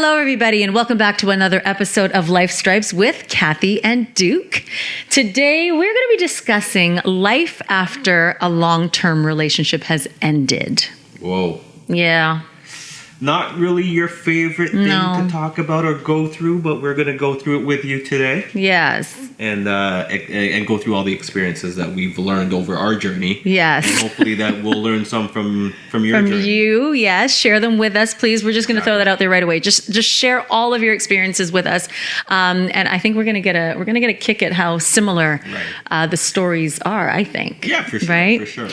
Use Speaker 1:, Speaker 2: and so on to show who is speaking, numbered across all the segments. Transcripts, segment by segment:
Speaker 1: Hello, everybody, and welcome back to another episode of Life Stripes with Kathy and Duke. Today, we're going to be discussing life after a long-term relationship has ended.
Speaker 2: Whoa.
Speaker 1: Yeah.
Speaker 2: Not really your favorite thing
Speaker 1: No.
Speaker 2: to talk about or go through, but we're going to go through it with you today.
Speaker 1: Yes.
Speaker 2: And go through all the experiences that we've learned over our journey.
Speaker 1: Yes.
Speaker 2: And hopefully that we'll learn some from your journey.
Speaker 1: You, yes. Share them with us, please. We're just going to throw that out there right away. Just share all of your experiences with us, and I think we're going to get a kick at how similar the stories are. I think.
Speaker 2: Yeah, for sure.
Speaker 1: Right.
Speaker 2: For sure.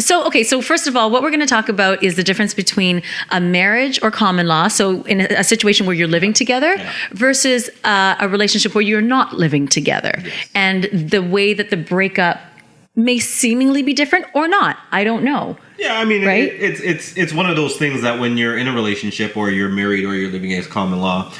Speaker 1: So first of all, what we're going to talk about is the difference between a marriage or common law. So in a situation where you're living together versus a relationship where you're not living together, and the way that the breakup may seemingly be different or not. I don't know.
Speaker 2: Yeah, I mean,
Speaker 1: right?
Speaker 2: It's one of those things that when you're in a relationship or you're married or you're living as common law,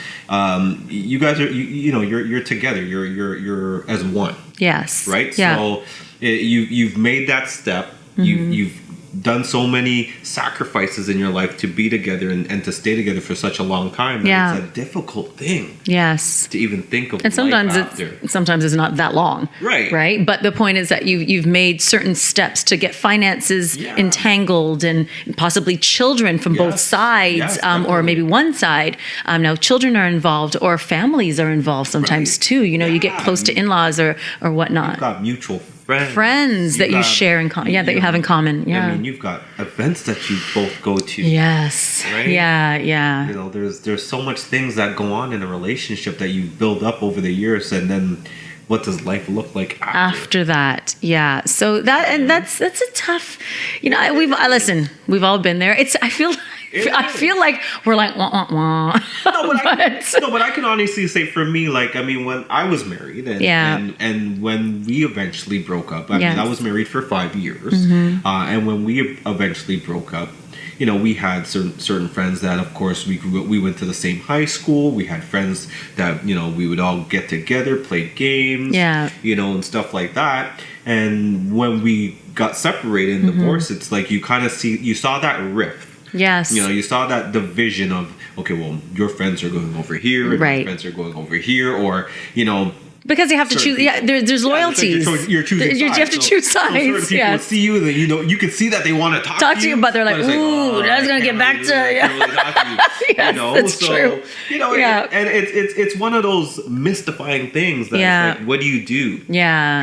Speaker 2: you guys are you're together. You're as one.
Speaker 1: Yes.
Speaker 2: Right.
Speaker 1: Yeah.
Speaker 2: So you've made that step. You've done so many sacrifices in your life to be together and to stay together for such a long time. It's a difficult thing.
Speaker 1: Yes.
Speaker 2: To even think of.
Speaker 1: And sometimes
Speaker 2: life after.
Speaker 1: sometimes it's not that long.
Speaker 2: Right.
Speaker 1: Right. But the point is that you've made certain steps to get finances entangled and possibly children from both sides, or maybe one side. Now children are involved or families are involved sometimes too. You get close to in-laws or whatnot.
Speaker 2: You've got mutual
Speaker 1: friends that you share in common. Yeah, that you have in common. Yeah.
Speaker 2: I mean, you've got events that you both go to.
Speaker 1: Yes.
Speaker 2: Right?
Speaker 1: Yeah.
Speaker 2: There's so much things that go on in a relationship that you build up over the years, and then what does life look like after
Speaker 1: that? Yeah. So that's a tough. We've all been there. I feel like we're like wah wah wah.
Speaker 2: But I can honestly say for me, when I was married and when we eventually broke up, I was married for 5 years, and when we eventually broke up, we had certain friends that, of course, we went to the same high school. We had friends that, we would all get together, play games, and stuff like that. And when we got separated and divorced, it's like you saw that rift.
Speaker 1: Yes.
Speaker 2: You saw that division of, okay, well, your friends are going over here, and my friends are going over here, or,
Speaker 1: because you have to choose. Yeah, there's loyalties.
Speaker 2: You're choosing sides.
Speaker 1: You have to choose sides.
Speaker 2: So certain people see you, and you can see that they want to talk to you,
Speaker 1: but they're like, ooh, that's going to get back to you. Yes, that's true.
Speaker 2: And it's one of those mystifying things that what do you do?
Speaker 1: Yeah.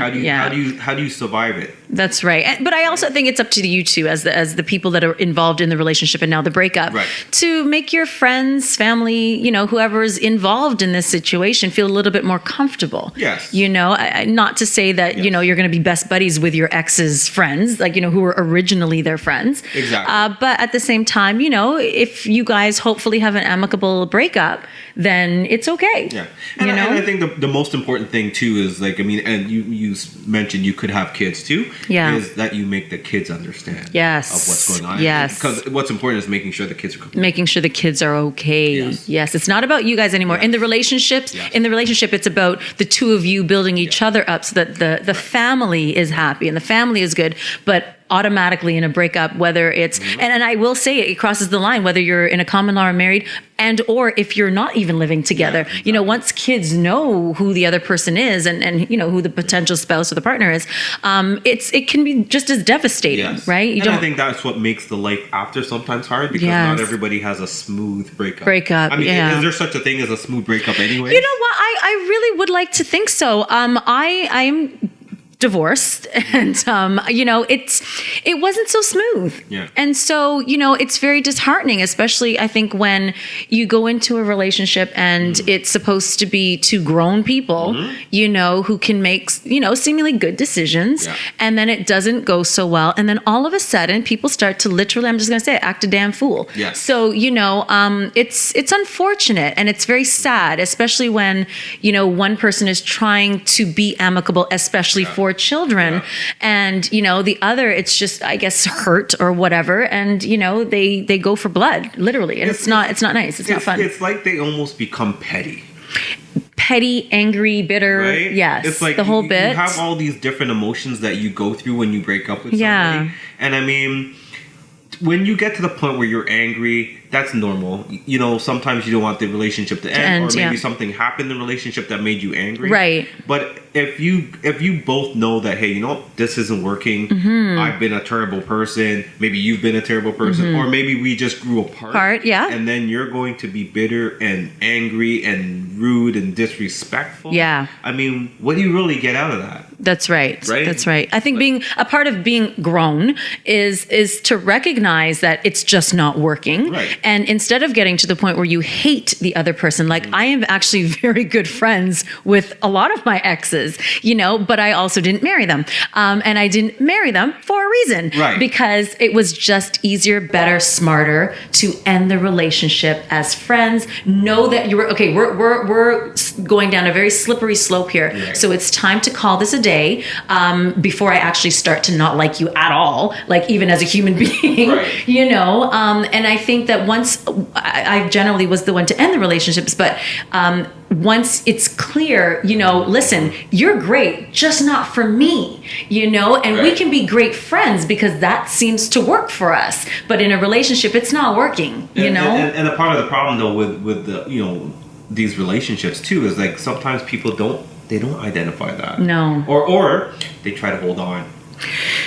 Speaker 2: How do you survive it?
Speaker 1: That's right. But I also think it's up to you two as the people that are involved in the relationship and now the breakup to make your friends, family, whoever is involved in this situation feel a little bit more comfortable.
Speaker 2: Yes.
Speaker 1: Not to say that, you're going to be best buddies with your ex's friends, who were originally their friends.
Speaker 2: Exactly.
Speaker 1: But at the same time, if you guys hopefully have an amicable breakup, then it's okay.
Speaker 2: Yeah. And I think the most important thing too is and you mentioned you could have kids too.
Speaker 1: Yeah.
Speaker 2: Is that you make the kids understand.
Speaker 1: Yes.
Speaker 2: Of what's going on.
Speaker 1: Yes.
Speaker 2: Because what's important is making sure the kids are comfortable.
Speaker 1: Making sure the kids are okay. Yes. It's not about you guys anymore. In the relationship, it's about the two of you building each other up so that the family is happy and the family is good. But automatically in a breakup, whether it's and I will say it crosses the line whether you're in a common law or married, and or if you're not even living together. Once kids know who the other person is and who the potential spouse or the partner is, it can be just as devastating, right?
Speaker 2: I think that's what makes the life after sometimes hard, because not everybody has a smooth breakup. I mean, is there such a thing as a smooth breakup anyway?
Speaker 1: You know what? I really would like to think so. I am divorced, and it wasn't so smooth, and so it's very disheartening, especially I think when you go into a relationship and it's supposed to be two grown people who can make seemingly good decisions, and then it doesn't go so well, and then all of a sudden people start to literally, I'm just going to say it, act a damn fool. So it's unfortunate, and it's very sad, especially when one person is trying to be amicable, especially for children, and the other, it's just, I guess, hurt or whatever, and they go for blood, literally, and it's not nice. It's not fun.
Speaker 2: It's like they almost become petty,
Speaker 1: angry, bitter.
Speaker 2: Right?
Speaker 1: Yes,
Speaker 2: it's like
Speaker 1: the whole bit.
Speaker 2: You have all these different emotions that you go through when you break up with somebody, and I mean, when you get to the point where you're angry, that's normal. You know, sometimes you don't want the relationship to end, or maybe something happened in the relationship that made you angry.
Speaker 1: Right.
Speaker 2: But if you both know that, hey, you know, this isn't working. I've been a terrible person. Maybe you've been a terrible person, or maybe we just grew apart. And then you're going to be bitter and angry and rude and disrespectful.
Speaker 1: Yeah.
Speaker 2: I mean, what do you really get out of that?
Speaker 1: That's right.
Speaker 2: Right?
Speaker 1: That's right. I think being a part of being grown is to recognize that it's just not working.
Speaker 2: Right.
Speaker 1: And instead of getting to the point where you hate the other person, like I am actually very good friends with a lot of my exes, you know, but I also didn't marry them. And I didn't marry them for a reason.
Speaker 2: Right.
Speaker 1: Because it was just easier, better, smarter to end the relationship as friends. Know that you were, okay, we're going down a very slippery slope here.
Speaker 2: Right.
Speaker 1: So it's time to call this a day before I actually start to not like you at all, like even as a human being,
Speaker 2: right.
Speaker 1: you know? And I think that once I generally was the one to end the relationships, but once it's clear, you know, listen, you're great, just not for me, you know, and we can be great friends because that seems to work for us. But in a relationship, it's not working, you know?
Speaker 2: And a part of the problem though with the, you know, these relationships too is like sometimes people don't identify that.
Speaker 1: No.
Speaker 2: Or they try to hold on.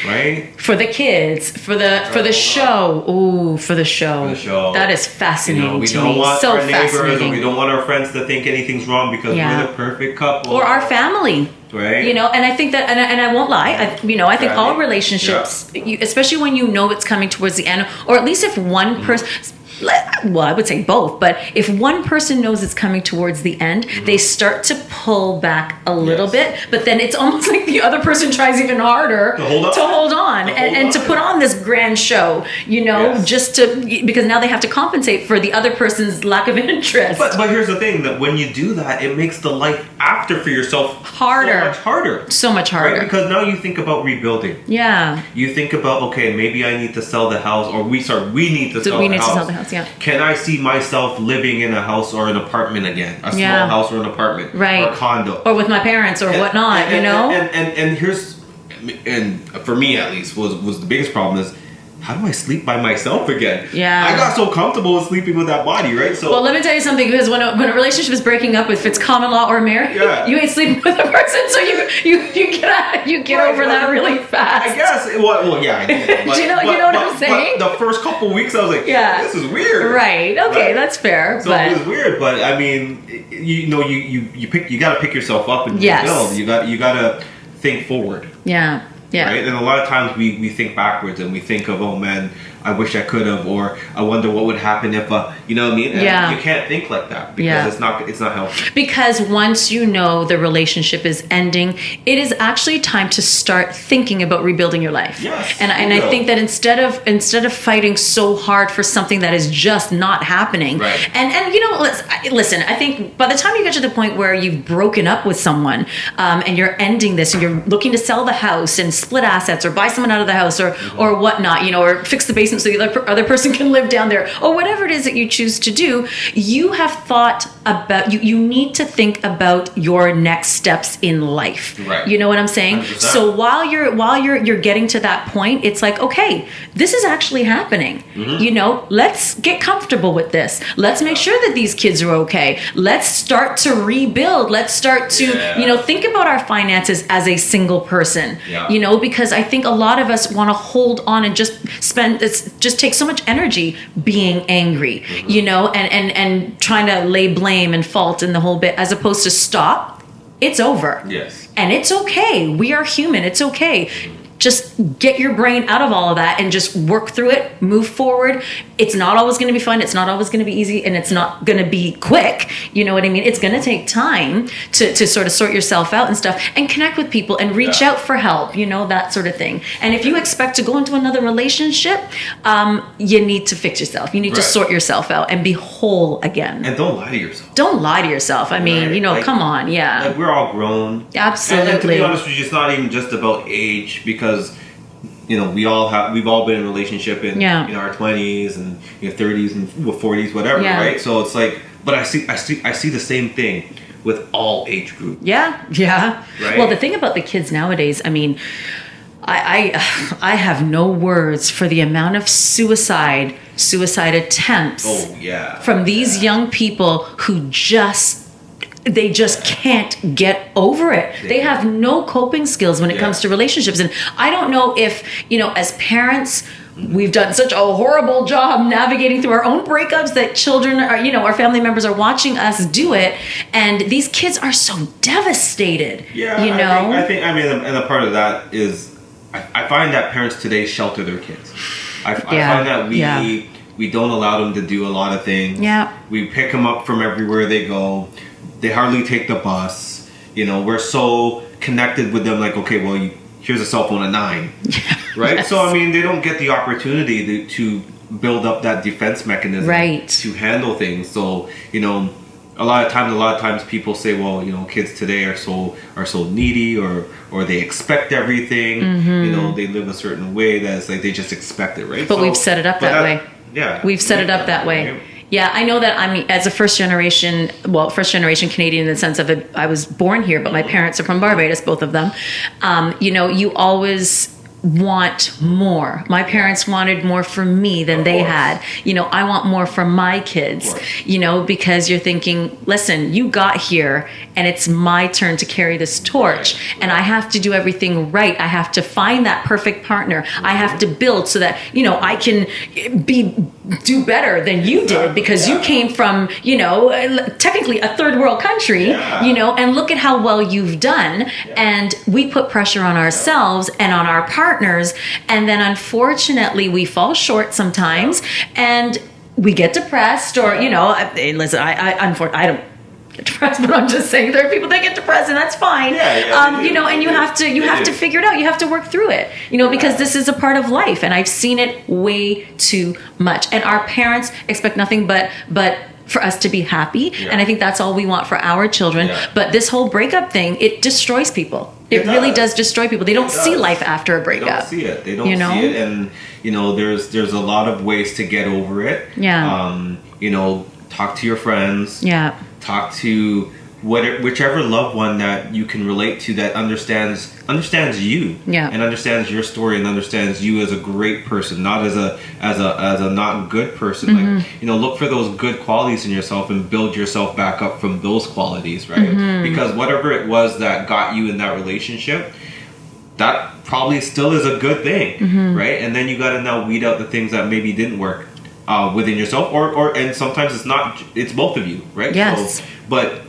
Speaker 2: Right?
Speaker 1: For the kids, for the show. Ooh, for the show.
Speaker 2: For the show.
Speaker 1: That is fascinating,
Speaker 2: you know, we
Speaker 1: to
Speaker 2: don't
Speaker 1: me.
Speaker 2: want
Speaker 1: So
Speaker 2: our neighbors,
Speaker 1: fascinating.
Speaker 2: or we don't want our friends to think anything's wrong because we're the perfect couple.
Speaker 1: Or our family.
Speaker 2: Right.
Speaker 1: You know, and I think that, and I won't lie, I think all relationships, especially when you know it's coming towards the end, or at least if one person, well, I would say both, but if one person knows it's coming towards the end, they start to pull back a little bit, but then it's almost like the other person tries even harder to hold on and to put on this grand show, you know, just to, because now they have to compensate for the other person's lack of interest.
Speaker 2: But here's the thing, that when you do that, it makes the life after for yourself
Speaker 1: harder. So much harder.
Speaker 2: Right? Because now you think about rebuilding.
Speaker 1: Yeah.
Speaker 2: You think about, okay, maybe I need to sell the house, or we need to sell the house.
Speaker 1: Yeah.
Speaker 2: Can I see myself living in a house or an apartment again? A small house or an apartment,
Speaker 1: right?
Speaker 2: Or a condo,
Speaker 1: or with my parents or whatnot. You know.
Speaker 2: And here's, and for me at least, was the biggest problem is, how do I sleep by myself again?
Speaker 1: Yeah.
Speaker 2: I got so comfortable with sleeping with that body, right? So,
Speaker 1: well, let me tell you something, because when a relationship is breaking up, if it's common law or marriage, you ain't sleeping with a person, so you get over that really fast.
Speaker 2: I guess. Well, yeah. I did, but,
Speaker 1: Do you know what I'm saying?
Speaker 2: But the first couple weeks, I was like, this is weird.
Speaker 1: Right. Okay, that's fair.
Speaker 2: So it was weird, but I mean, you know, you got to pick yourself up and rebuild. You got to think forward.
Speaker 1: Yeah. Yeah.
Speaker 2: Right? And a lot of times we think backwards and we think of, oh man, I wish I could have, or I wonder what would happen if, you know what I mean? And you can't think like that because it's not healthy. Because
Speaker 1: once you know the relationship is ending, it is actually time to start thinking about rebuilding your life.
Speaker 2: Yes.
Speaker 1: And I think that instead of fighting so hard for something that is just not happening,
Speaker 2: right.
Speaker 1: and you know, listen, I think by the time you get to the point where you've broken up with someone, and you're ending this, and you're looking to sell the house and split assets, or buy someone out of the house, or whatnot, you know, or fix the basement so the other person can live down there, or whatever it is that you choose to do, you have thought about, you need to think about your next steps in life.
Speaker 2: Right.
Speaker 1: You know what I'm saying?
Speaker 2: 100%.
Speaker 1: So while you're getting to that point, it's like, okay, this is actually happening. You know, let's get comfortable with this. Let's make sure that these kids are okay. Let's start to rebuild. Let's start to, you know, think about our finances as a single person. You know, because I think a lot of us want to hold on and just take so much energy being angry, you know, and trying to lay blame and fault in the whole bit, as opposed to stop. It's over.
Speaker 2: Yes.
Speaker 1: And it's okay. We are human. It's okay. Just get your brain out of all of that and just work through it, move forward. It's not always going to be fun. It's not always going to be easy, and it's not going to be quick. You know what I mean? It's going to take time to sort of sort yourself out and stuff, and connect with people and reach out for help, you know, that sort of thing. And if you expect to go into another relationship, you need to fix yourself. You need to sort yourself out and be whole again.
Speaker 2: And don't lie to yourself.
Speaker 1: Don't lie to yourself. I mean, you know, like, come on. Yeah.
Speaker 2: Like, we're all grown.
Speaker 1: Absolutely.
Speaker 2: And to be honest with you, it's not even just about age, because you know, we've all been in a relationship in our 20s and 30s and 40s, whatever, right? So it's like, but I see the same thing with all age groups.
Speaker 1: Yeah.
Speaker 2: Right?
Speaker 1: Well, the thing about the kids nowadays, I mean, I have no words for the amount of suicide attempts from these young people who they just can't get over it. They have no coping skills when it comes to relationships. And I don't know if, as parents, we've done such a horrible job navigating through our own breakups that children are, our family members are watching us do it. And these kids are so devastated.
Speaker 2: Yeah, I think, and a part of that is, I find that parents today shelter their kids. I find that we don't allow them to do a lot of things. Yeah. We pick them up from everywhere they go. They hardly take the bus. We're so connected with them, like, okay, well, here's a cell phone at 9. Right? Yes. So, they don't get the opportunity to build up that defense mechanism to handle things. So, a lot of times people say, well, kids today are so needy or they expect everything. Mm-hmm. They live a certain way that's like they just expect it, right?
Speaker 1: But we've set it up that way. Yeah. We've set it up that way. Right? Yeah, I know that as a first generation Canadian in the sense of I was born here, but my parents are from Barbados, both of them. You always want more. My parents wanted more for me than they had. I want more from my kids, because you're thinking, listen, you got here and it's my turn to carry this torch and I have to do everything right. I have to find that perfect partner. I have to build so that, I can do better than you did because you came from, technically a third world country, and look at how well you've done. And we put pressure on ourselves and on our partners. And then unfortunately we fall short sometimes and we get depressed or, listen, I don't get depressed, but I'm just saying there are people that get depressed and that's fine. And you have to figure it out. You have to work through it, because this is a part of life and I've seen it way too much. And our parents expect nothing but for us to be happy. Yeah. And I think that's all we want for our children. Yeah. But this whole breakup thing, it destroys people. It really does destroy people. They don't see life after a breakup.
Speaker 2: They don't see it. They don't see it. And, there's a lot of ways to get over it. Yeah. Talk to your friends. Yeah. Talk to whichever loved one that you can relate to that understands you and understands your story and understands you as a great person, not as a not good person. Mm-hmm. Like, look for those good qualities in yourself and build yourself back up from those qualities, right? Mm-hmm. Because whatever it was that got you in that relationship, that probably still is a good thing, mm-hmm. right? And then you got to now weed out the things that maybe didn't work within yourself, and sometimes it's both of you, right?
Speaker 1: Yes.
Speaker 2: So, but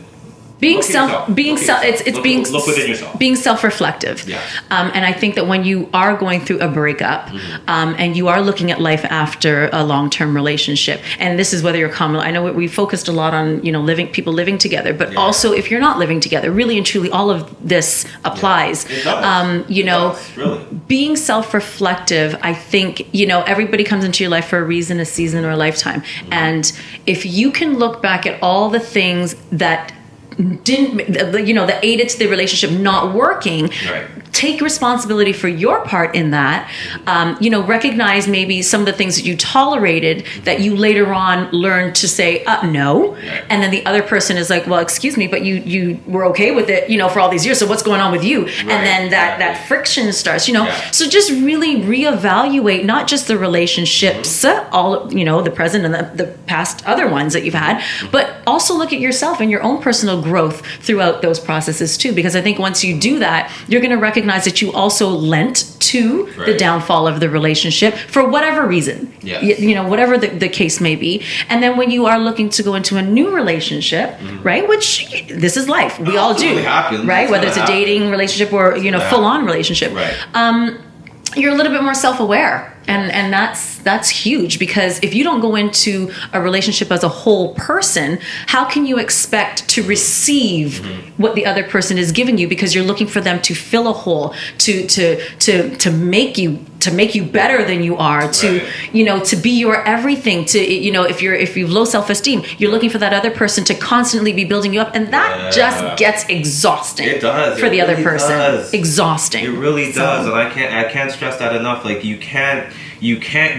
Speaker 1: being self-reflective. Yeah. And I think that when you are going through a breakup, mm-hmm. And you are looking at life after a long-term relationship, and this is whether you're common. I know we focused a lot on people living together, but also if you're not living together, really and truly, all of this applies. Yeah. It does. Really. Being self-reflective, I think everybody comes into your life for a reason, a season, or a lifetime, mm-hmm. and if you can look back at all the things that that aided to the relationship not working, take responsibility for your part in that. Recognize maybe some of the things that you tolerated that you later on learned to say no, and then the other person is like, well, excuse me, but you were okay with it for all these years, so what's going on with you? And then that friction starts, so just really reevaluate not just the relationships, all the present and the past other ones that you've had, but also look at yourself and your own personal growth throughout those processes too, because I think once you do that, you're going to recognize that you also lent to the downfall of the relationship for whatever reason, whatever the case may be. And then when you are looking to go into a new relationship, mm-hmm. right, which this is life, we all do,
Speaker 2: happens.
Speaker 1: right, whether it's a dating relationship or full-on relationship, you're a little bit more self-aware. And that's huge, because if you don't go into a relationship as a whole person, how can you expect to receive mm-hmm. what the other person is giving you? Because you're looking for them to fill a hole, to make you better than you are, to be your everything, if you have low self-esteem, you're looking for that other person to constantly be building you up, and that just gets exhausting.
Speaker 2: It does.
Speaker 1: For the other person. Exhausting.
Speaker 2: It really does. And I can't stress that enough. Like, you can't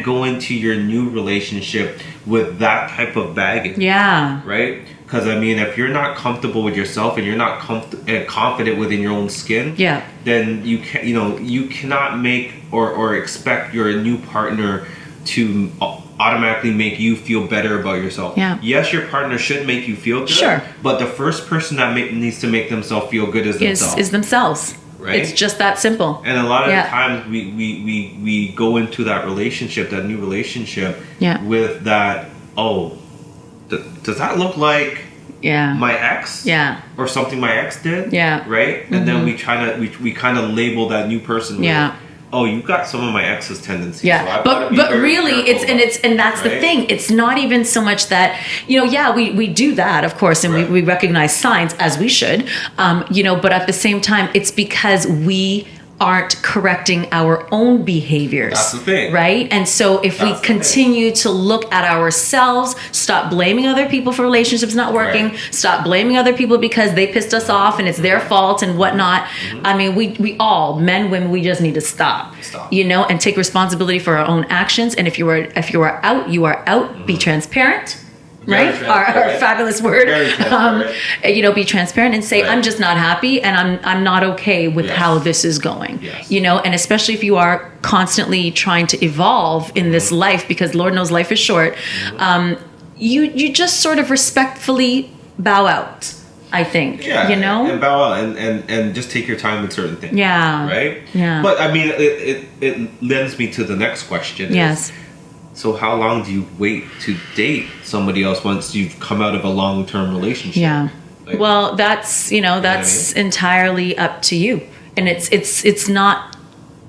Speaker 2: go into your new relationship with that type of baggage.
Speaker 1: Yeah.
Speaker 2: Right? Because I mean, if you're not comfortable with yourself and you're not confident within your own skin, then you cannot make or expect your new partner to automatically make you feel better about yourself. Yes, your partner should make you feel good. But the first person that needs to make themselves feel good is
Speaker 1: themselves. Right? It's just that simple.
Speaker 2: And a lot of the times we go into that relationship, that new relationship, with that, does that look like my ex? Or something my ex did? Right? And then we kind of label that new person with, you got some of my ex's tendencies. So
Speaker 1: but really that's the thing. It's not even so much that, we do that, of course, and we recognize signs, as we should, but at the same time, it's because we aren't correcting our own behaviors.
Speaker 2: That's the thing.
Speaker 1: Right? And so if we continue to look at ourselves, stop blaming other people for relationships not working, stop blaming other people because they pissed us off and it's their fault and whatnot. I mean, we all, men, women, we just need to stop. And take responsibility for our own actions. And if you are out, you are out. Be transparent. Right? Our fabulous word. Be transparent and say, I'm just not happy and I'm not okay with how this is going. And especially if you are constantly trying to evolve in this life, because Lord knows life is short, you just sort of respectfully bow out, I think. And
Speaker 2: bow out and just take your time with certain things. Right? But I mean, it lends me to the next question. So how long do you wait to date somebody else once you've come out of a long-term relationship?
Speaker 1: Well, that's entirely up to you. And it's not,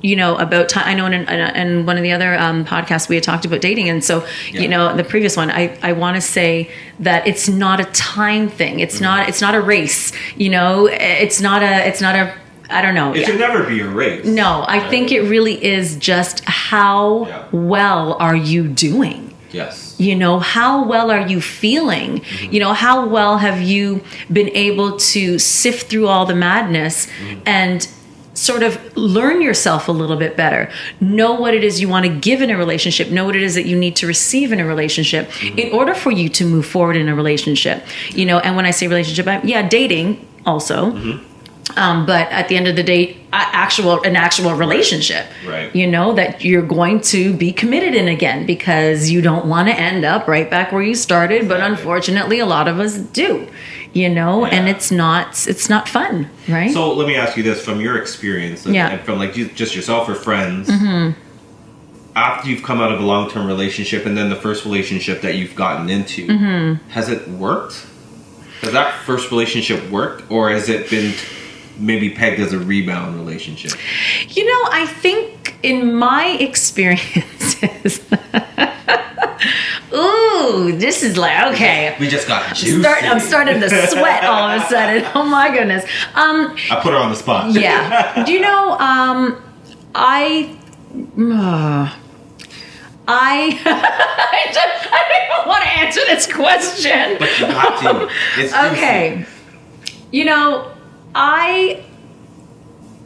Speaker 1: about time. I know in one of the other podcasts we had talked about dating. And so, the previous one, I want to say that it's not a time thing. It's not a race, it's not a I don't know.
Speaker 2: It should never be a race.
Speaker 1: No, I think it really is just how well are you doing? How well are you feeling? How well have you been able to sift through all the madness and sort of learn yourself a little bit better? Know what it is you want to give in a relationship. Know what it is that you need to receive in a relationship in order for you to move forward in a relationship. And when I say relationship, dating also. But at the end of the day, an actual relationship, that you're going to be committed in again, because you don't want to end up right back where you started. But unfortunately, a lot of us do, and it's not fun. Right.
Speaker 2: So let me ask you this from your experience, and from like just yourself or friends, after you've come out of a long-term relationship and then the first relationship that you've gotten into, has it worked? Has that first relationship worked, or has it been maybe pegged as a rebound relationship?
Speaker 1: I think in my experiences, ooh, this is like, okay.
Speaker 2: We just got juicy.
Speaker 1: I'm starting to sweat all of a sudden. Oh my goodness.
Speaker 2: I put her on the spot.
Speaker 1: I don't even want to answer this question.
Speaker 2: But you got to. It's
Speaker 1: okay. I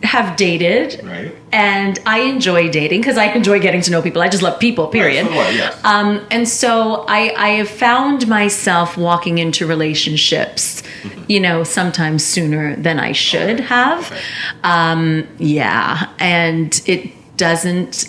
Speaker 1: have dated, and I enjoy dating because I enjoy getting to know people. I just love people, period. And so I have found myself walking into relationships, sometimes sooner than I should have. And it doesn't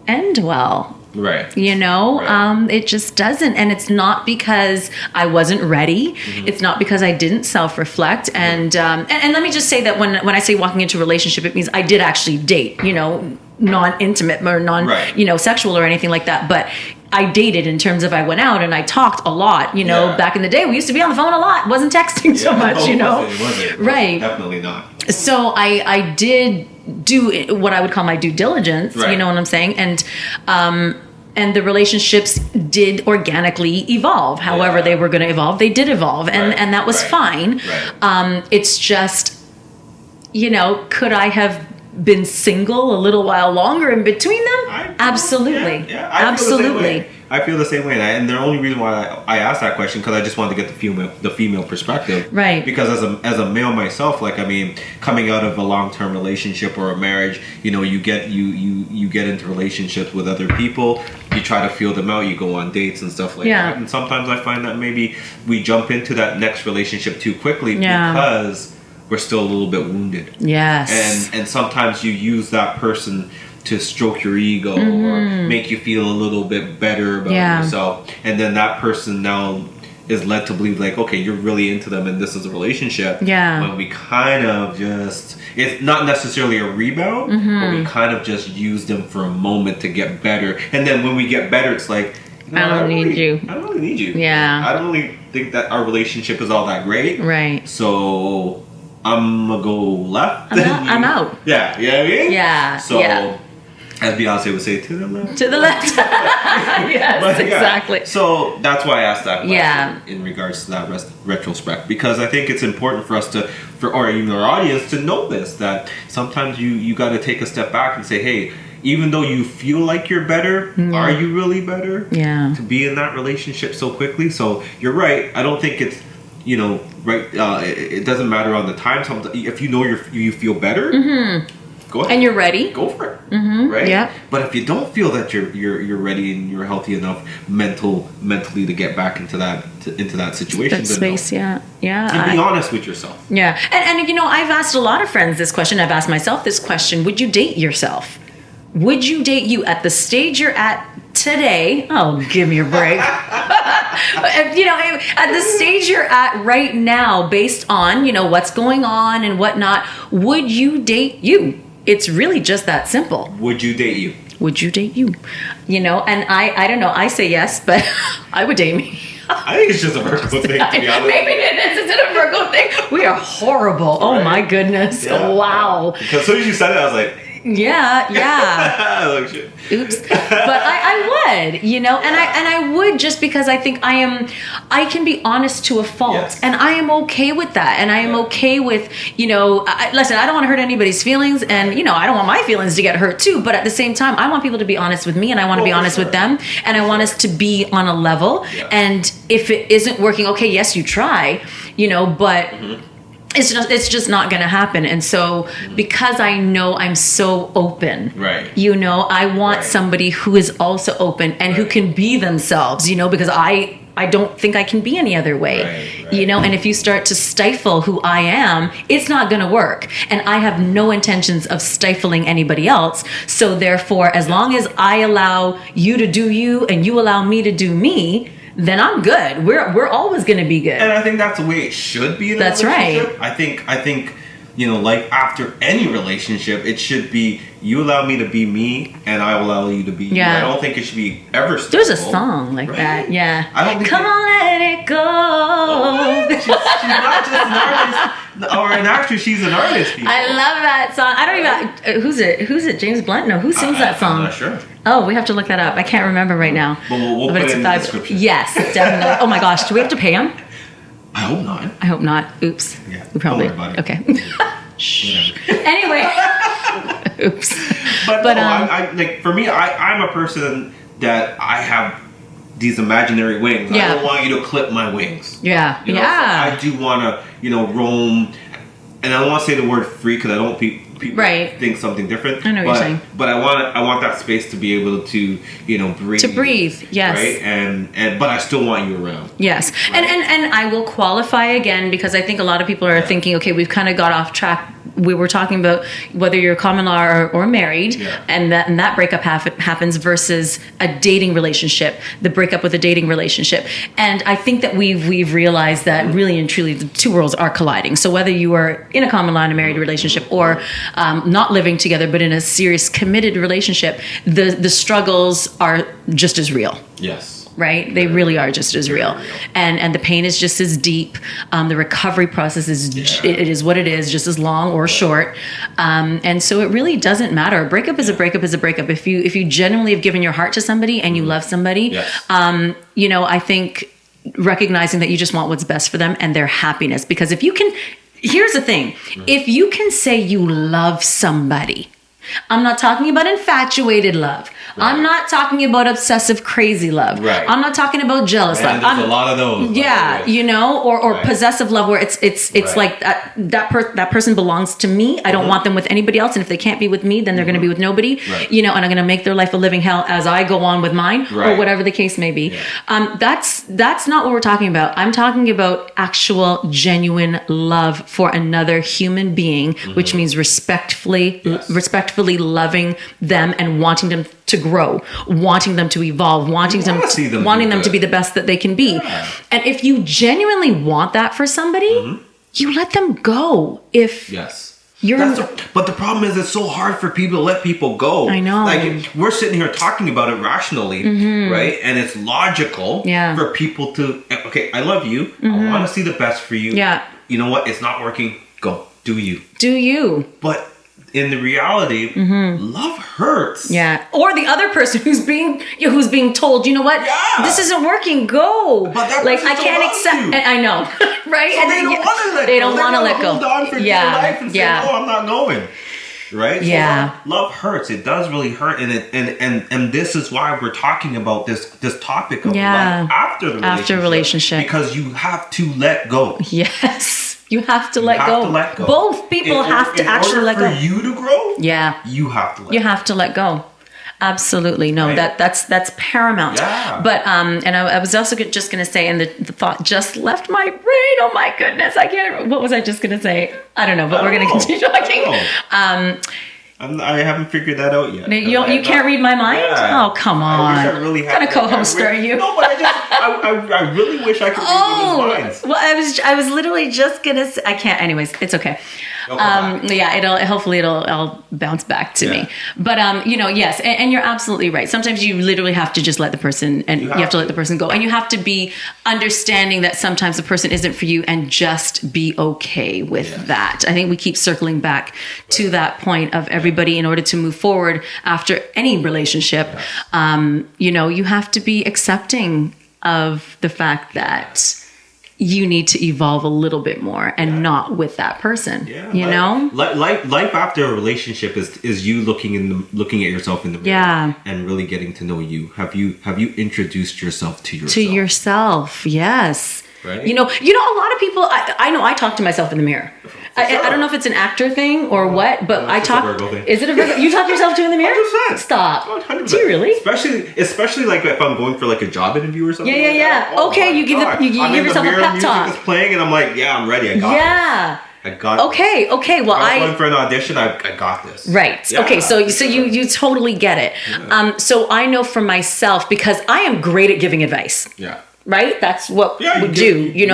Speaker 1: end well. It just doesn't. And it's not because I wasn't ready. It's not because I didn't self-reflect. And let me just say that when I say walking into a relationship, it means I did actually date, non-intimate or sexual or anything like that. But I dated in terms of I went out and I talked a lot, back in the day. We used to be on the phone a lot. Wasn't texting so much,
Speaker 2: It wasn't. Definitely not.
Speaker 1: So I did do what I would call my due diligence, you know what I'm saying? And the relationships did organically evolve. However they were going to evolve, they did evolve. And that was fine. It's just, could I have been single a little while longer in between them? Absolutely. Absolutely.
Speaker 2: I feel the same way, and the only reason why I asked that question because I just wanted to get the female perspective, Because as a male myself, coming out of a long-term relationship or a marriage, you get into relationships with other people. you try to feel them out. You go on dates and stuff like that. And sometimes I find that maybe we jump into that next relationship too quickly because we're still a little bit wounded.
Speaker 1: Yes.
Speaker 2: And sometimes you use that person to stroke your ego or make you feel a little bit better about yourself. And then that person now is led to believe like, okay, you're really into them and this is a relationship. When we kind of just, it's not necessarily a rebound, but we kind of just use them for a moment to get better. And then when we get better, it's like,
Speaker 1: I don't need you.
Speaker 2: I don't really need you.
Speaker 1: Yeah.
Speaker 2: I don't really think that our relationship is all that great.
Speaker 1: Right.
Speaker 2: So I'm going to go left.
Speaker 1: I'm out.
Speaker 2: Yeah. You know what I mean?
Speaker 1: Yeah.
Speaker 2: So as Beyonce would say, to the left.
Speaker 1: To the left. Yes, but, exactly.
Speaker 2: So that's why I asked that question
Speaker 1: in
Speaker 2: regards to that retrospect. Because I think it's important for us to, or even our audience, to know this, that sometimes you got to take a step back and say, hey, even though you feel like you're better, are you really better? To be in that relationship so quickly. So you're right. I don't think it's, right. It doesn't matter on the time. If you know you feel better, go ahead.
Speaker 1: And you're ready.
Speaker 2: Go for it. Right?
Speaker 1: Yeah.
Speaker 2: But if you don't feel that you're ready and you're healthy enough mentally to get back into that situation,
Speaker 1: that space,
Speaker 2: and be honest with yourself.
Speaker 1: Yeah. And I've asked a lot of friends this question. I've asked myself this question. Would you date yourself? Would you date you at the stage you're at today? Oh, give me a break. At the stage you're at right now, based on, what's going on and whatnot, would you date you? It's really just that simple.
Speaker 2: Would you date you?
Speaker 1: Would you date you? And I don't know. I say yes, but I would date me.
Speaker 2: I think it's just a Virgo thing, to be honest.
Speaker 1: Maybe it is. Is it a Virgo thing? We are horrible. Right? Oh, my goodness. Yeah. Wow.
Speaker 2: Because as soon as you said it, I was like...
Speaker 1: Yeah.
Speaker 2: Like, shit.
Speaker 1: Oops. But I would, and I would, just because I think I can be honest to a fault, and I am okay with that. And I am okay with, listen, I don't want to hurt anybody's feelings, and, I don't want my feelings to get hurt too. But at the same time, I want people to be honest with me, and I want to be honest with them, and I want us to be on a level. And if it isn't working, okay, yes, you try, but... It's just not going to happen. And so because I know I'm so open, I want somebody who is also open and who can be themselves, because I don't think I can be any other way, and if you start to stifle who I am, it's not going to work. And I have no intentions of stifling anybody else. So therefore, as long as I allow you to do you and you allow me to do me, then I'm good. We're always going to be good.
Speaker 2: And I think that's the way it should be in a relationship. I think like after any relationship, it should be you allow me to be me and I allow you to be you. I don't think it should be ever stifled.
Speaker 1: There's a song like that. Yeah.
Speaker 2: I don't think
Speaker 1: Come on, let it go.
Speaker 2: Oh, she's not just an artist or an actress, she's an artist. People.
Speaker 1: I love that song. I don't even who's it? James Blunt? No, who sings that song?
Speaker 2: I'm not sure.
Speaker 1: Oh, we have to look that up. I can't remember right now.
Speaker 2: But we'll put it in the description.
Speaker 1: Yes, definitely. Oh my gosh, do we have to pay him?
Speaker 2: I hope not.
Speaker 1: I hope not. Oops.
Speaker 2: Yeah.
Speaker 1: We probably.
Speaker 2: Don't worry about it.
Speaker 1: Okay. Shh. Anyway. Oops.
Speaker 2: But no, I like for me, I'm a person that I have these imaginary wings. I don't want you to clip my wings.
Speaker 1: Yeah.
Speaker 2: So I do want to, roam, and I don't want to say the word free because I don't people think something different.
Speaker 1: I know what you're saying.
Speaker 2: But I want that space to be able to, breathe.
Speaker 1: To breathe, yes.
Speaker 2: Right? And but I still want you around.
Speaker 1: Yes. Right? And I will qualify again because I think a lot of people are thinking, okay, we've kind of got off track. We were talking about whether you're common law or married, and that breakup happens versus a dating relationship, the breakup with a dating relationship. And I think that we've realized that really and truly the two worlds are colliding. So whether you are in a common law and a married relationship or not living together but in a serious committed relationship, the struggles are just as real.
Speaker 2: Yes.
Speaker 1: Right? They really are just as real. And the pain is just as deep. The recovery process is, it is what it is, just as long or short. And so it really doesn't matter. A breakup is a breakup is a breakup. If you genuinely have given your heart to somebody and you love somebody, I think recognizing that you just want what's best for them and their happiness. Because if you can, here's the thing. If you can say you love somebody, I'm not talking about infatuated love. I'm not talking about obsessive crazy love.
Speaker 2: Right.
Speaker 1: I'm not talking about jealous love.
Speaker 2: There's a lot of those.
Speaker 1: Yeah, or possessive love where it's like that person belongs to me. I don't want them with anybody else, and if they can't be with me, then they're going to be with nobody.
Speaker 2: Right.
Speaker 1: And I'm going to make their life a living hell as I go on with mine, or whatever the case may be. Yeah. That's not what we're talking about. I'm talking about actual, genuine love for another human being, which means respectfully loving them and wanting them to grow, wanting them to evolve, wanting them to be the best that they can be. Yeah. And if you genuinely want that for somebody, you let them go. But
Speaker 2: the problem is it's so hard for people to let people go.
Speaker 1: I know.
Speaker 2: Like, we're sitting here talking about it rationally, right? And it's logical for people to, okay, I love you. I want to see the best for you.
Speaker 1: Yeah.
Speaker 2: You know what? It's not working. Go. Do you.
Speaker 1: Do you.
Speaker 2: But in the reality, love hurts.
Speaker 1: Yeah. Or the other person who's being told, you know what? Yeah. This isn't working. Go.
Speaker 2: But that
Speaker 1: I can't accept. And I know, right?
Speaker 2: So they don't want to let go.
Speaker 1: They don't want to let go.
Speaker 2: Hold on for dear life and say, "No, I'm not going." Right?
Speaker 1: Yeah.
Speaker 2: So love hurts. It does really hurt, and this is why we're talking about this topic of love after the relationship because you have to let go.
Speaker 1: Yes. You have to let go. Both people have to actually let go.
Speaker 2: For you to grow, you have to let go.
Speaker 1: You have to let go. Absolutely. No, right? that's paramount. Yeah. But, and I was also just going to say, and the thought just left my brain. Oh my goodness. I can't, what was I just going to say? I don't know, but we're going to continue talking.
Speaker 2: I haven't figured that out yet.
Speaker 1: You can't read my mind? Yeah. Oh, come on.
Speaker 2: I wish I really had.
Speaker 1: What kind of co-host are you?
Speaker 2: No, but I really wish I could read people's minds.
Speaker 1: Well, I was literally just gonna say, I can't. Anyways, it's okay. It'll bounce back to me. But yes, and you're absolutely right. Sometimes you literally have to just let the person, and you have to let the person go, and you have to be understanding that sometimes the person isn't for you, and just be okay with that. I think we keep circling back to that point of everybody, in order to move forward after any relationship. You have to be accepting of the fact that you need to evolve a little bit more, and not with that person. Yeah,
Speaker 2: life after a relationship is you looking at yourself in the mirror, and really getting to know you. Have you introduced yourself to yourself?
Speaker 1: To yourself, yes.
Speaker 2: Right.
Speaker 1: A lot of people. I know I talk to myself in the mirror. I don't know if it's an actor thing or what, but I talk.
Speaker 2: A Virgo thing.
Speaker 1: Is it a Virgo? You talk to yourself too in the mirror?
Speaker 2: 100%.
Speaker 1: Stop.
Speaker 2: 100%.
Speaker 1: Do you really?
Speaker 2: Especially like if I'm going for like a job interview or something.
Speaker 1: Yeah.
Speaker 2: Like that. Oh,
Speaker 1: okay, you give yourself a pep talk.
Speaker 2: Music is playing, and I'm like, I'm ready. I got this. I got
Speaker 1: okay. Well,
Speaker 2: I was going for an audition. I got this.
Speaker 1: Right. Yeah. Okay. So you totally get it. Yeah. So I know for myself, because I am great at giving advice.
Speaker 2: Yeah.
Speaker 1: Right? That's what we do,
Speaker 2: You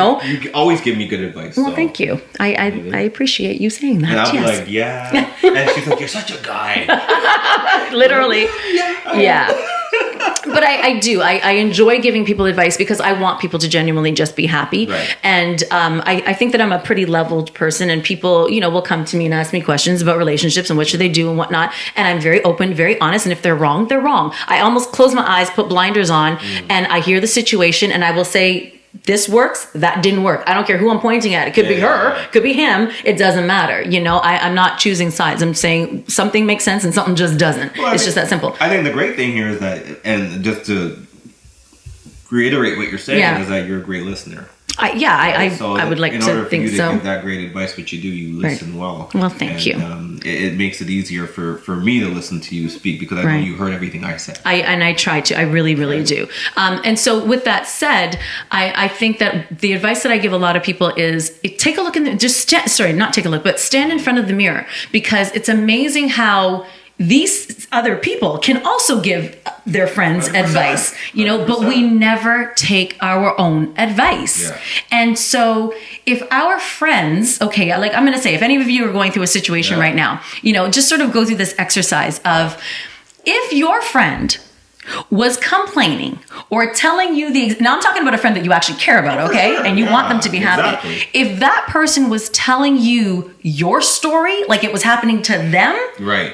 Speaker 2: always give me good advice.
Speaker 1: Well, thank you. I appreciate you saying that.
Speaker 2: And I'm like, yeah. And she's like, you're such a guy.
Speaker 1: Literally. Yeah. But I do. I enjoy giving people advice because I want people to genuinely just be happy.
Speaker 2: Right.
Speaker 1: And I think that I'm a pretty leveled person, and people, will come to me and ask me questions about relationships and what should they do and whatnot. And I'm very open, very honest. And if they're wrong, they're wrong. I almost close my eyes, put blinders on, and I hear the situation, and I will say, this works, that didn't work. I don't care who I'm pointing at. It could be her, could be him. It doesn't matter. I'm not choosing sides. I'm saying something makes sense and something just doesn't. Well, just that simple.
Speaker 2: I think the great thing here is that, and just to reiterate what you're saying, is that you're a great listener.
Speaker 1: I would like to think so. In order for you to
Speaker 2: give that great advice, what you do, you listen well.
Speaker 1: Well, thank you.
Speaker 2: It makes it easier for me to listen to you speak, because I know you heard everything I said.
Speaker 1: I try to. I really, really do. And so with that said, I think that the advice that I give a lot of people is take a look stand in front of the mirror, because it's amazing how these other people can also give their friends 100%, advice, 100%. But we never take our own advice. Yeah. And so if our friends, I'm going to say, if any of you are going through a situation right now, just sort of go through this exercise of, if your friend was complaining or telling you now I'm talking about a friend that you actually care about, okay? And you want them to be happy. Exactly. If that person was telling you your story, like it was happening to them,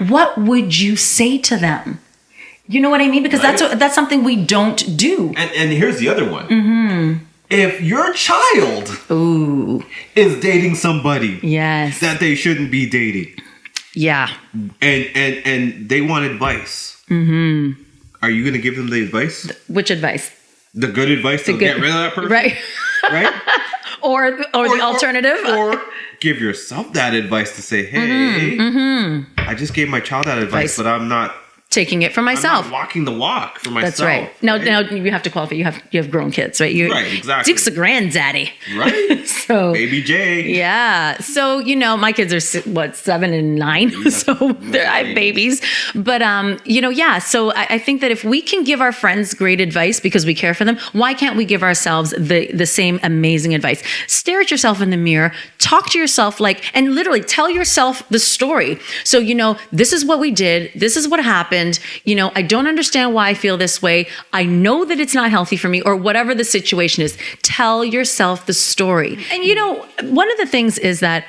Speaker 1: what would you say to them? You know what I mean? Because that's something we don't do.
Speaker 2: And here's the other one. Mm-hmm. If your child is dating somebody that they shouldn't be dating, and they want advice, are you going to give them the advice?
Speaker 1: Which advice?
Speaker 2: The good advice to get rid of that person?
Speaker 1: Right.
Speaker 2: Right?
Speaker 1: or the alternative.
Speaker 2: Or give yourself that advice to say, hey, I just gave my child that advice, but I'm not
Speaker 1: taking it for myself.
Speaker 2: I'm not walking the walk for myself.
Speaker 1: That's right. Now you have to qualify. You have grown kids, right?
Speaker 2: Right, exactly.
Speaker 1: Duke's a granddaddy.
Speaker 2: Right.
Speaker 1: So
Speaker 2: Baby J.
Speaker 1: Yeah. So, my kids are 7 and 9. So I have babies. But, yeah. So I think that if we can give our friends great advice because we care for them, why can't we give ourselves the same amazing advice? Stare at yourself in the mirror, talk to yourself and literally tell yourself the story. So, this is what we did. This is what happened. I don't understand why I feel this way. I know that it's not healthy for me, or whatever the situation is. Tell yourself the story. And one of the things is that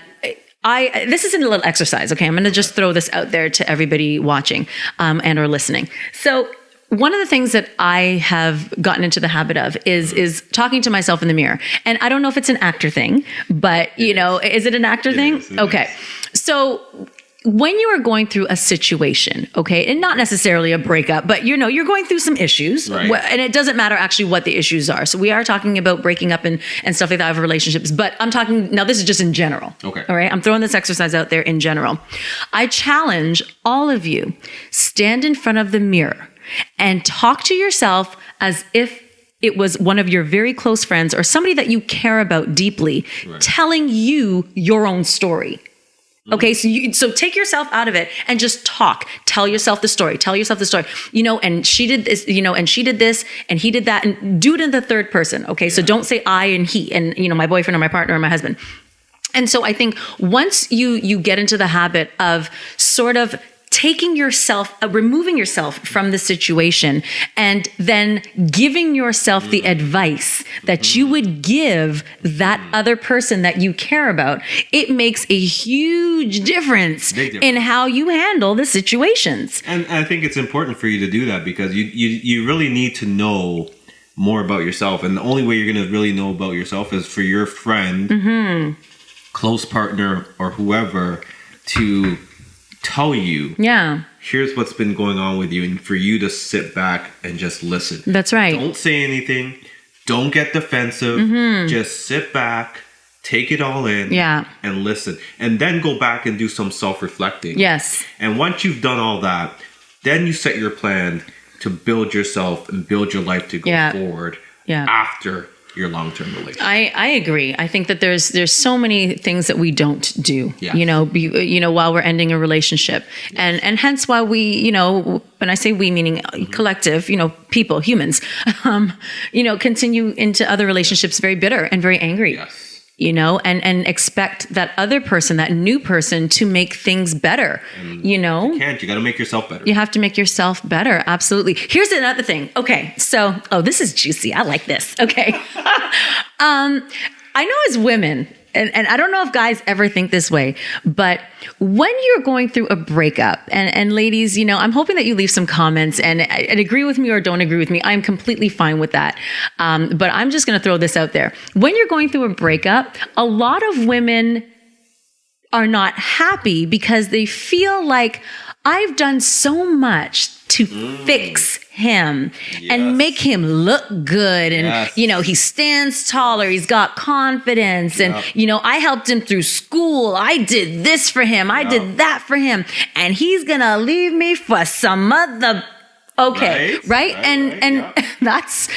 Speaker 1: this is a little exercise. Okay. I'm going to just throw this out there to everybody watching, and or listening. So one of the things that I have gotten into the habit of is talking to myself in the mirror. And I don't know if it's an actor thing, but is it an actor thing?
Speaker 2: It
Speaker 1: okay. So when you are going through a situation, okay, and not necessarily a breakup, but you're going through some issues,
Speaker 2: right.
Speaker 1: And it doesn't matter actually what the issues are. So we are talking about breaking up and stuff like that of relationships, but I'm talking, now this is just in general.
Speaker 2: Okay.
Speaker 1: All right. I'm throwing this exercise out there in general. I challenge all of you, stand in front of the mirror and talk to yourself as if it was one of your very close friends or somebody that you care about deeply, right, telling you your own story. Okay, so take yourself out of it and just talk. Tell yourself the story. And she did this, and she did this, and he did that, and do it in the third person. Okay, so don't say I and he, and my boyfriend or my partner or my husband. And so I think once you get into the habit of sort of taking yourself, removing yourself from the situation, and then giving yourself the advice that you would give that other person that you care about, it makes a huge difference in how you handle the situations.
Speaker 2: And I think it's important for you to do that because you really need to know more about yourself. And the only way you're going to really know about yourself is for your friend, close partner, or whoever to tell you, here's what's been going on with you, and for you to sit back and just listen.
Speaker 1: That's right.
Speaker 2: Don't say anything. Don't get defensive. Just sit back, take it all in, and listen. And then go back and do some self-reflecting.
Speaker 1: Yes.
Speaker 2: And once you've done all that, then you set your plan to build yourself and build your life to go forward after your long-term relationship. I agree. I think that there's so many things that we don't do, while we're ending a relationship. And hence why we, when I say we, meaning collective, people, humans, continue into other relationships very bitter and very angry. Yes.
Speaker 1: And expect that other person, that new person, to make things better, You
Speaker 2: can't. You got to make yourself better.
Speaker 1: You have to make yourself better. Absolutely. Here's another thing. Okay. So, this is juicy. I like this. Okay. I know as women, and I don't know if guys ever think this way, but when you're going through a breakup, and ladies, I'm hoping that you leave some comments and agree with me or don't agree with me. I'm completely fine with that. But I'm just going to throw this out there. When you're going through a breakup, a lot of women are not happy because they feel like I've done so much to fix him and make him look good. And, he stands taller. He's got confidence. And, I helped him through school. I did this for him. I did that for him. And he's going to leave me for some other. Okay. Right. And that's,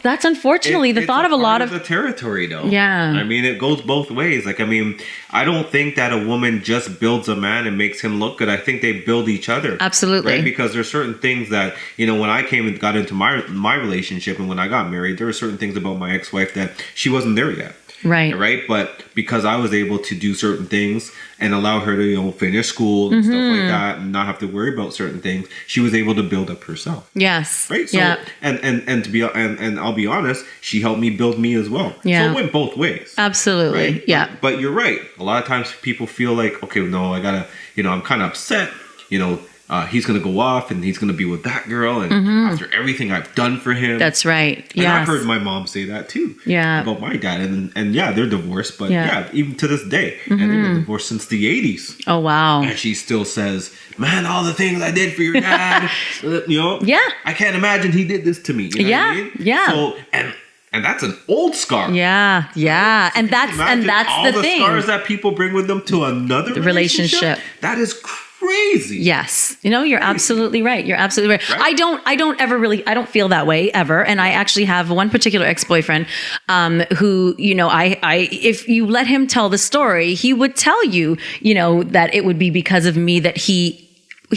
Speaker 1: that's unfortunately the thought of a lot of
Speaker 2: the territory though.
Speaker 1: Yeah.
Speaker 2: I mean, it goes both ways. I don't think that a woman just builds a man and makes him look good. I think they build each other.
Speaker 1: Absolutely.
Speaker 2: Right? Because there's certain things that, when I came and got into my relationship and when I got married, there were certain things about my ex-wife that she wasn't there yet.
Speaker 1: Right.
Speaker 2: Right. But because I was able to do certain things and allow her to, finish school and stuff like that and not have to worry about certain things, she was able to build up herself.
Speaker 1: Yes.
Speaker 2: Right. So, and to be, and I'll be honest, she helped me build me as well. Yeah. So it went both ways.
Speaker 1: Absolutely.
Speaker 2: Right?
Speaker 1: Yeah.
Speaker 2: But you're right. A lot of times people feel like, okay, no, I gotta, I'm kind of upset, he's going to go off and he's going to be with that girl. And after everything I've done for him.
Speaker 1: That's right.
Speaker 2: And I've heard my mom say that too.
Speaker 1: Yeah.
Speaker 2: About my dad. And yeah, they're divorced. But even to this day. And they've been divorced since the 80s.
Speaker 1: Oh, wow.
Speaker 2: And she still says, man, all the things I did for your dad.
Speaker 1: Yeah.
Speaker 2: I can't imagine he did this to me. You know what I mean?
Speaker 1: Yeah.
Speaker 2: So, and that's an old scar.
Speaker 1: Yeah, yeah.
Speaker 2: So
Speaker 1: and that's
Speaker 2: all
Speaker 1: the thing.
Speaker 2: Scars that people bring with them to another relationship. That is crazy.
Speaker 1: Yes. You're absolutely right. You're absolutely right. I don't feel that way ever. And I actually have one particular ex-boyfriend who, if you let him tell the story, he would tell you, that it would be because of me that he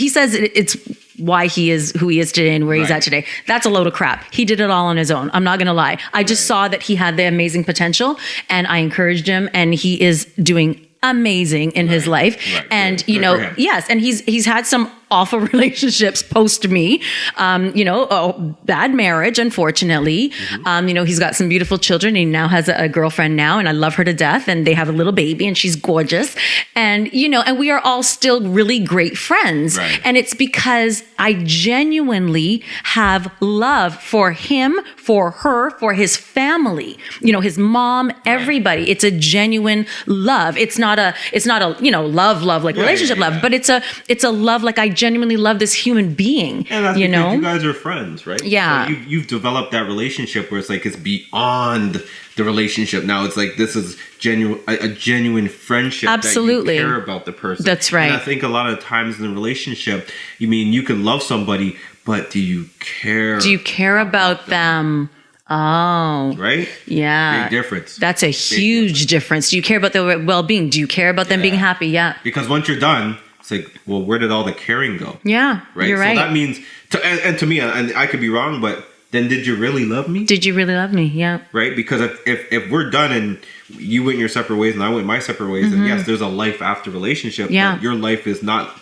Speaker 1: says it's why he is who he is today and where he's at today. That's a load of crap. He did it all on his own. I'm not going to lie. I just saw that he had the amazing potential and I encouraged him, and he is doing amazing in his life. And, yes. And he's had some awful relationships post me, bad marriage, unfortunately. He's got some beautiful children. He now has a girlfriend now, and I love her to death. And they have a little baby, and she's gorgeous. And, and we are all still really great friends. And it's because I genuinely have love for him, for her, for his family, his mom, everybody. It's a genuine love. It's not a love, like relationship love, but it's a love like I genuinely love this human being.
Speaker 2: And that's because you guys are friends, right?
Speaker 1: Yeah.
Speaker 2: So you've developed that relationship where it's like it's beyond the relationship. Now it's like this is a genuine friendship.
Speaker 1: Absolutely.
Speaker 2: That you care about the person.
Speaker 1: That's right.
Speaker 2: And I think a lot of times in a relationship, you can love somebody, but do you care?
Speaker 1: Do you care about them? Oh.
Speaker 2: Right?
Speaker 1: Yeah.
Speaker 2: Big difference.
Speaker 1: That's a huge difference. Do you care about their well-being? Do you care about them being happy? Yeah.
Speaker 2: Because once you're done, it's like, well, where did all the caring go?
Speaker 1: Yeah.
Speaker 2: Right?
Speaker 1: You're right.
Speaker 2: So that means, to me, and I could be wrong, but then did you really love me?
Speaker 1: Did you really love me? Yeah.
Speaker 2: Right? Because if we're done and you went your separate ways and I went my separate ways, and yes, there's a life after relationship, but your life is not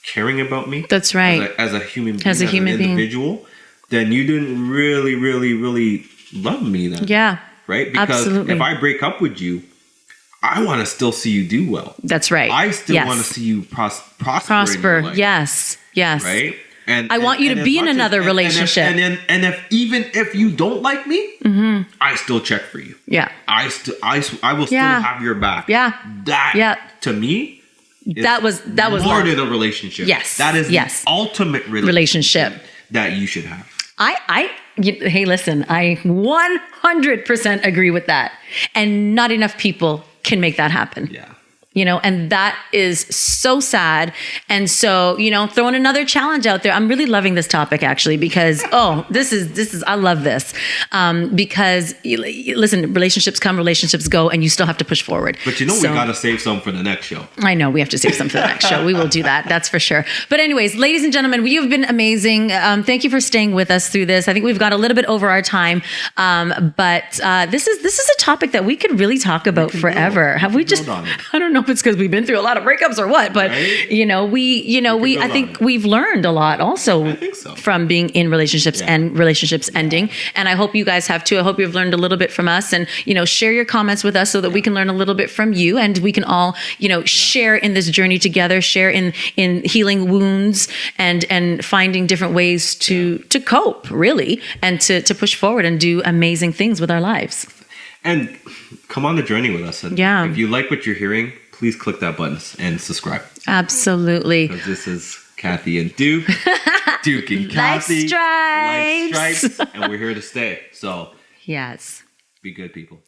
Speaker 2: caring about me.
Speaker 1: That's right.
Speaker 2: As a human being, as an individual, then you didn't really, really, really love me then.
Speaker 1: Yeah.
Speaker 2: Right? Because if I break up with you, I want to still see you do well.
Speaker 1: That's right.
Speaker 2: I still want to see you prosper. In your life,
Speaker 1: yes. Right?
Speaker 2: And
Speaker 1: I want you to be in another relationship.
Speaker 2: And even if you don't like me, I still check for you.
Speaker 1: Yeah.
Speaker 2: I will still have your back.
Speaker 1: Yeah.
Speaker 2: That to me,
Speaker 1: that was
Speaker 2: more than a relationship.
Speaker 1: Yes.
Speaker 2: That is the ultimate relationship that you should have.
Speaker 1: Hey, listen, I 100% agree with that. And not enough people can make that happen.
Speaker 2: Yeah.
Speaker 1: And that is so sad. And so, throwing another challenge out there. I'm really loving this topic actually, because, this is, I love this. Because listen, relationships come, relationships go, and you still have to push forward.
Speaker 2: But we got to save some for the next show.
Speaker 1: I know we have to save some for the next show. We will do that. That's for sure. But anyways, ladies and gentlemen, you've been amazing. Thank you for staying with us through this. I think we've got a little bit over our time. But this is a topic that we could really talk about forever. Have we just, I don't know if it's because we've been through a lot of breakups or what, but I think we've learned a lot also from being in relationships and relationships ending. And I hope you guys have too. I hope you've learned a little bit from us, and, share your comments with us so that we can learn a little bit from you, and we can all, share in this journey together, share in healing wounds and finding different ways to cope really, and to push forward and do amazing things with our lives.
Speaker 2: And come on the journey with us. And if you like what you're hearing, please click that button and subscribe.
Speaker 1: Absolutely.
Speaker 2: Because this is Kathy and Duke. Duke and Kathy.
Speaker 1: Life stripes.
Speaker 2: And we're here to stay. So,
Speaker 1: yes.
Speaker 2: Be good, people.